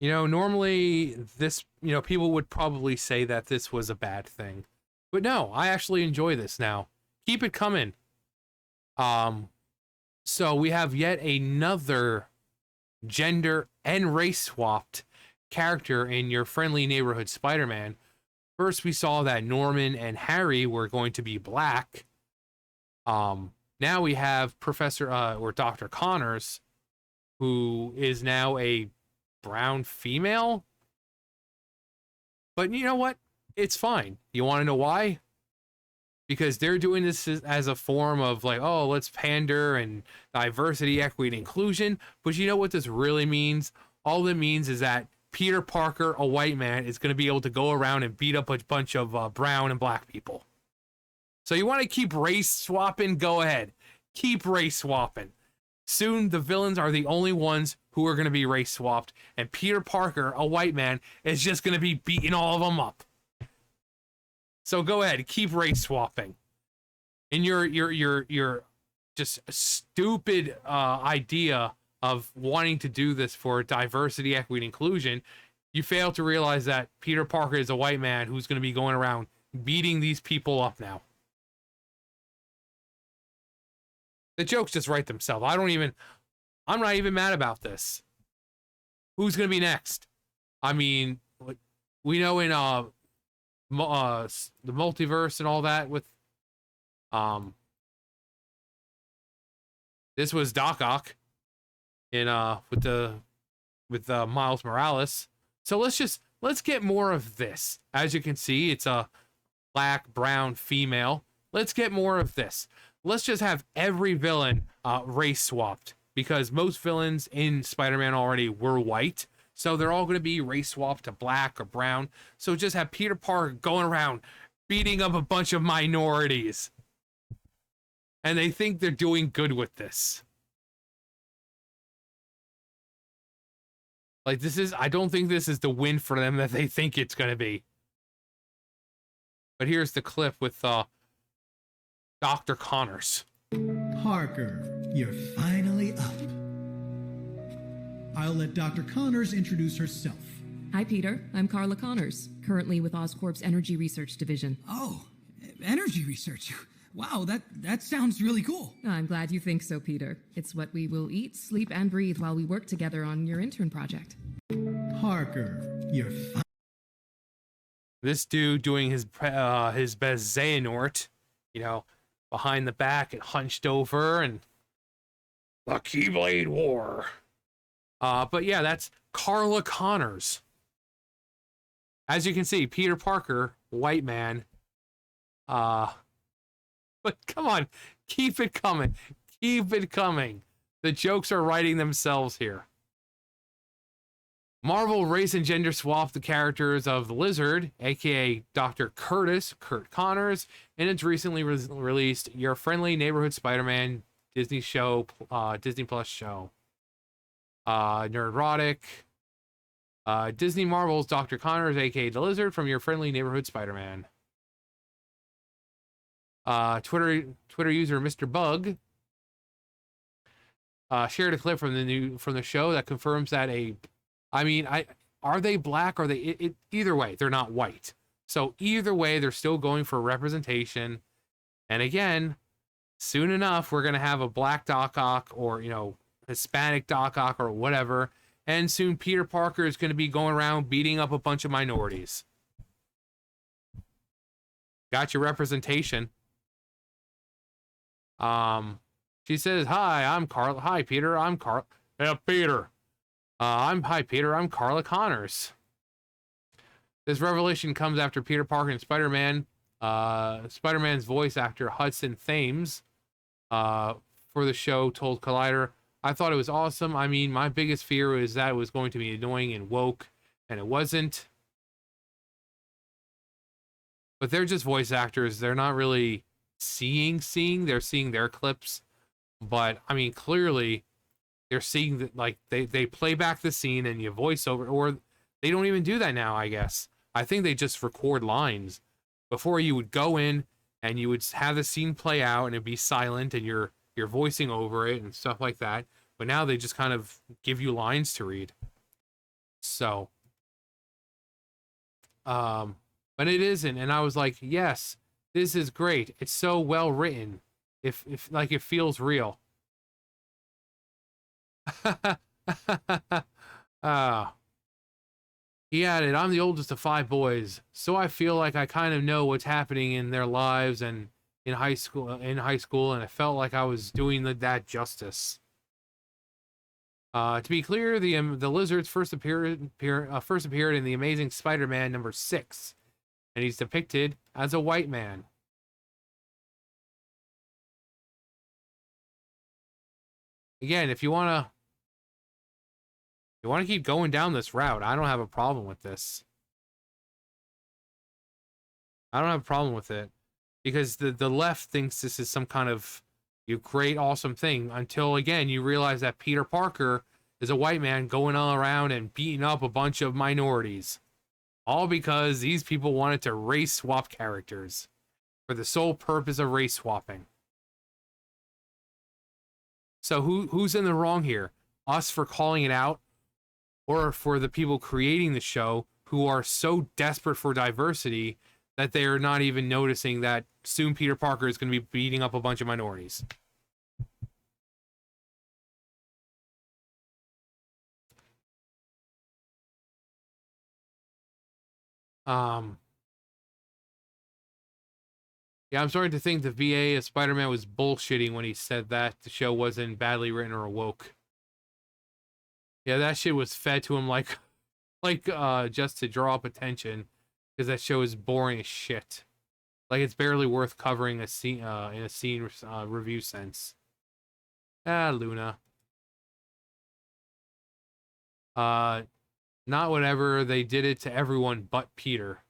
You know, normally this, people would probably say that this was a bad thing. But no, I actually enjoy this now. Keep it coming. Um, so we have yet another gender and race swapped character in your friendly neighborhood Spider-Man. First, we saw that Norman and Harry were going to be black. Now we have Professor or Dr. Connors, who is now a brown female. But you know what? It's fine. You want to know why? Because they're doing this as a form of like, oh, let's pander and diversity, equity, and inclusion. But you know what this really means? All it means is that Peter Parker, a white man, is going to be able to go around and beat up a bunch of brown and black people. So you want to keep race swapping? Go ahead. Keep race swapping. Soon the villains are the only ones who are going to be race swapped, and Peter Parker, a white man, is just going to be beating all of them up. So go ahead, keep race swapping. And your just stupid idea of wanting to do this for diversity, equity, and inclusion, you fail to realize that Peter Parker is a white man who's going to be going around beating these people up now. The jokes just write themselves. I'm not even mad about this. Who's going to be next? I mean, we know in the multiverse and all that with this was Doc Ock in with Miles Morales. So let's get more of this. As you can see, it's a black, brown, female. Let's get more of this. Let's just have every villain race swapped, because most villains in Spider-Man already were white. So they're all going to be race swapped to black or brown. So just have Peter Parker going around beating up a bunch of minorities. And they think they're doing good with this. Like, I don't think this is the win for them that they think it's going to be. But here's the clip with Dr. Connors. Parker, you're finally up. I'll let Dr. Connors introduce herself. Hi, Peter. I'm Carla Connors, currently with Oscorp's Energy Research Division. Oh, energy research. Wow, that sounds really cool. I'm glad you think so, Peter. It's what we will eat, sleep, and breathe while we work together on your intern project. Parker, you're fine. This dude doing his best Xehanort, behind the back and hunched over, and the Keyblade War. But yeah, that's Carla Connors. As you can see, Peter Parker, white man. But come on, keep it coming. Keep it coming. The jokes are writing themselves here. Marvel race and gender swapped the characters of the Lizard, aka Dr. Curt Connors, in its recently released Your Friendly Neighborhood Spider-Man Disney Plus show. Nerdrotic. Disney Marvel's Dr. Connors, aka the Lizard, from Your Friendly Neighborhood Spider-Man. Twitter user Mr. Bug shared a clip from the show that confirms that are they black? Or are they either way? They're not white. So either way, they're still going for representation. And again, soon enough, we're gonna have a black Doc Ock or Hispanic Doc Ock or whatever. And soon Peter Parker is gonna be going around beating up a bunch of minorities. Got your representation. She says, "Hi, I'm Carla. Hi, Peter. I'm Carla. Yeah, Peter. Hi, Peter. I'm Carla Connors." This revelation comes after Peter Parker and Spider-Man. Spider-Man's voice actor Hudson Thames, for the show, told Collider, "I thought it was awesome. I mean, my biggest fear was that it was going to be annoying and woke, and it wasn't. But they're just voice actors. They're not really seeing. They're seeing their clips. But I mean, clearly, they're seeing that, like, they play back the scene and you voice over, or they don't even do that now, I guess. I think they just record lines. Before, you would go in and you would have the scene play out and it'd be silent and you're voicing over it and stuff like that. But now they just kind of give you lines to read. So, but it isn't, and I was like, yes, this is great. It's so well written. If like it feels real. Ah. He added, I'm the oldest of 5 boys, so I feel like I kind of know what's happening in their lives and in high school, and I felt like I was doing that justice. To be clear, the lizards first appeared in the Amazing Spider-Man #6, and he's depicted as a white man. Again, if you wanna keep going down this route, I don't have a problem with this. I don't have a problem with it because the left thinks this is some kind of great awesome thing until again you realize that Peter Parker is a white man going all around and beating up a bunch of minorities, all because these people wanted to race swap characters for the sole purpose of race swapping. So who's in the wrong here? Us for calling it out, or for the people creating the show who are so desperate for diversity that they are not even noticing that soon Peter Parker is going to be beating up a bunch of minorities. Yeah, I'm starting to think the VA of Spider-Man was bullshitting when he said that the show wasn't badly written or woke. Yeah, that shit was fed to him like just to draw up attention because that show is boring as shit. Like it's barely worth covering a scene in a scene review sense. Ah, Luna. Uh, Not whatever. They did it to everyone but Peter.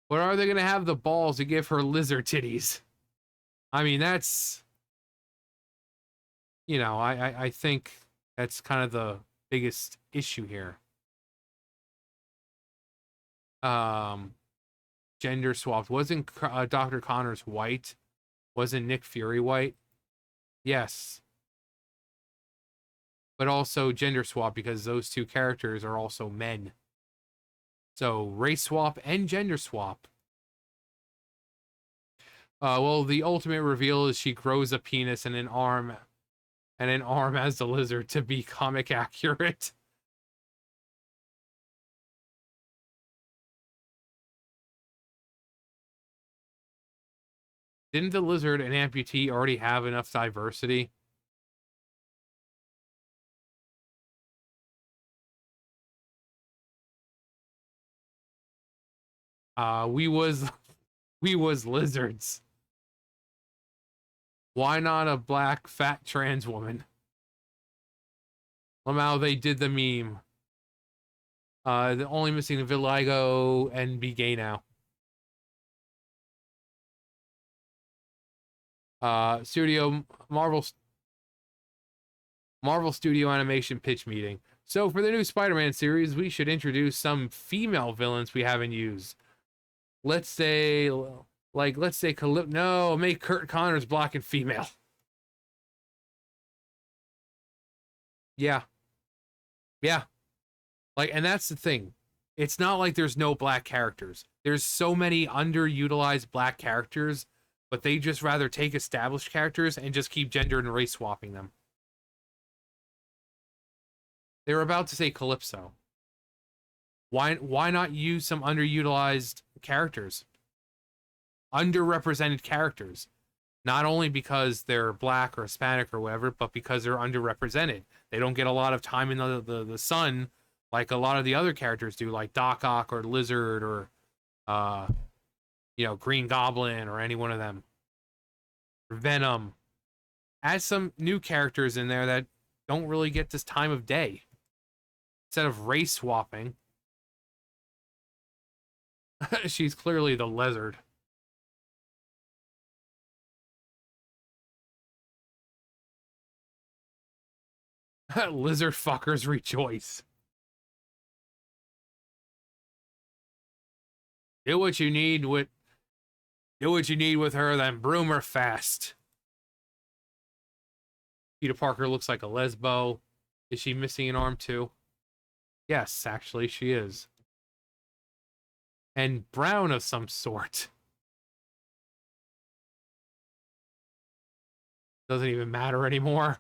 But are they gonna have the balls to give her lizard titties? I mean, that's I think that's kind of the biggest issue here. Um, Gender swapped. Wasn't Dr. Connors white? Wasn't Nick Fury white? Yes. But also gender swap because those two characters are also men. So race swap and gender swap. Well, the ultimate reveal is she grows a penis and an arm as the lizard to be comic accurate. Didn't the lizard and amputee already have enough diversity? We was we was lizards. Why not a black fat trans woman? Somehow they did the meme. The only missing the vitiligo and be gay now. Studio Marvel Studio Animation pitch meeting. So for the new Spider-Man series, we should introduce some female villains we haven't used. Let's say no, make Curt Connors black and female. Yeah. Yeah. Like, and that's the thing. It's not like there's no black characters. There's so many underutilized black characters, but they just rather take established characters and just keep gender and race swapping them. They were about to say Calypso. Why not use some underutilized characters? Underrepresented characters. Not only because they're black or Hispanic or whatever, but because they're underrepresented. They don't get a lot of time in the sun like a lot of the other characters do, like Doc Ock or Lizard or Green Goblin or any one of them. Venom. Add some new characters in there that don't really get this time of day. Instead of race swapping. She's clearly the lizard. Lizard fuckers rejoice. Do what you need with her, then broom her fast. Peter Parker looks like a lesbo. Is she missing an arm too? Yes, actually she is. And brown of some sort. Doesn't even matter anymore.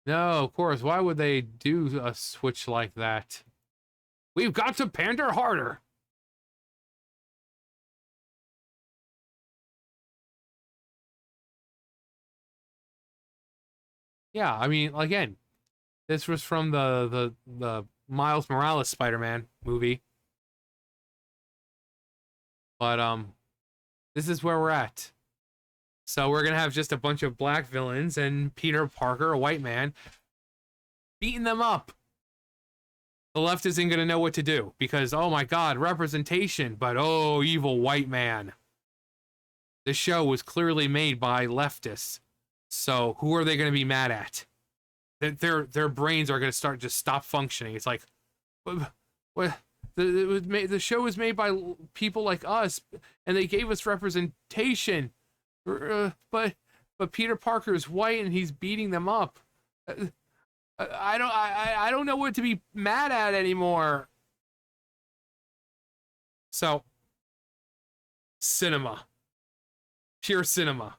No, of course. Why would they do a switch like that? We've got to pander harder. Yeah, I mean, again, this was from the Miles Morales Spider-Man movie. But this is where we're at. So we're gonna have just a bunch of black villains and Peter Parker, a white man, beating them up. The left isn't gonna know what to do because, oh my god, representation, but oh, evil white man. This show was clearly made by leftists. So who are they gonna be mad at? Their brains are gonna start just stop functioning. It's like, what? The show was made by people like us, and they gave us representation. But Peter Parker is white and he's beating them up. I don't know what to be mad at anymore. So, cinema, pure cinema.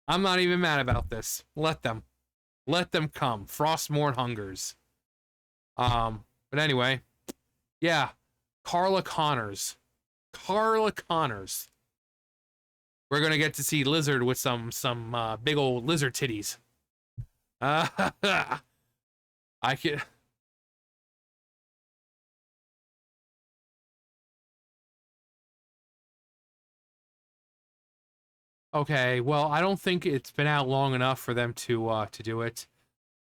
I'm not even mad about this. Let them come. Frostmorn hungers. But anyway, yeah, Carla Connors. We're gonna get to see Lizard with some big old lizard titties. I can. Okay, well, I don't think it's been out long enough for them to do it.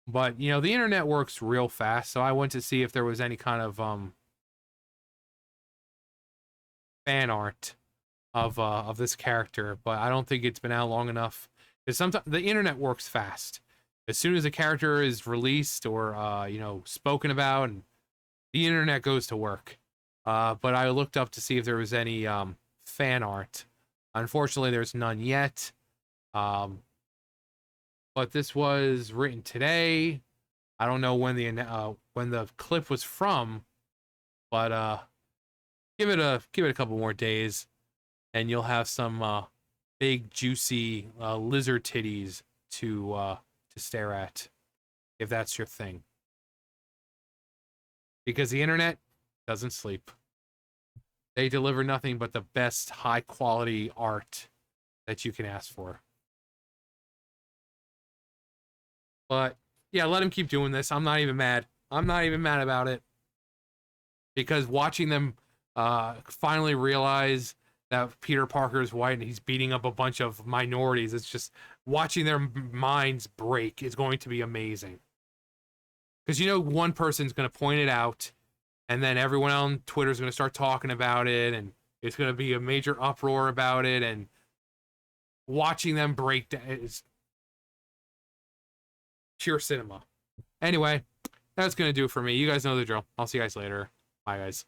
But you know, the internet works real fast, so I went to see if there was any kind of fan art of this character, but I don't think it's been out long enough. Because sometimes the internet works fast. As soon as a character is released or you know, spoken about, and the internet goes to work. But I looked up to see if there was any fan art. Unfortunately, there's none yet. But this was written today. I don't know when the clip was from, but give it a couple more days, and you'll have some big juicy lizard titties to stare at, if that's your thing. Because the internet doesn't sleep. They deliver nothing but the best high quality art that you can ask for. But yeah, let him keep doing this. I'm not even mad. I'm not even mad about it. Because watching them finally realize that Peter Parker is white and he's beating up a bunch of minorities, it's just watching their minds break is going to be amazing. Because you know, one person's going to point it out, and then everyone on Twitter is going to start talking about it, and it's going to be a major uproar about it, and watching them break down is pure cinema. Anyway, that's going to do it for me. You guys know the drill. I'll see you guys later. Bye, guys.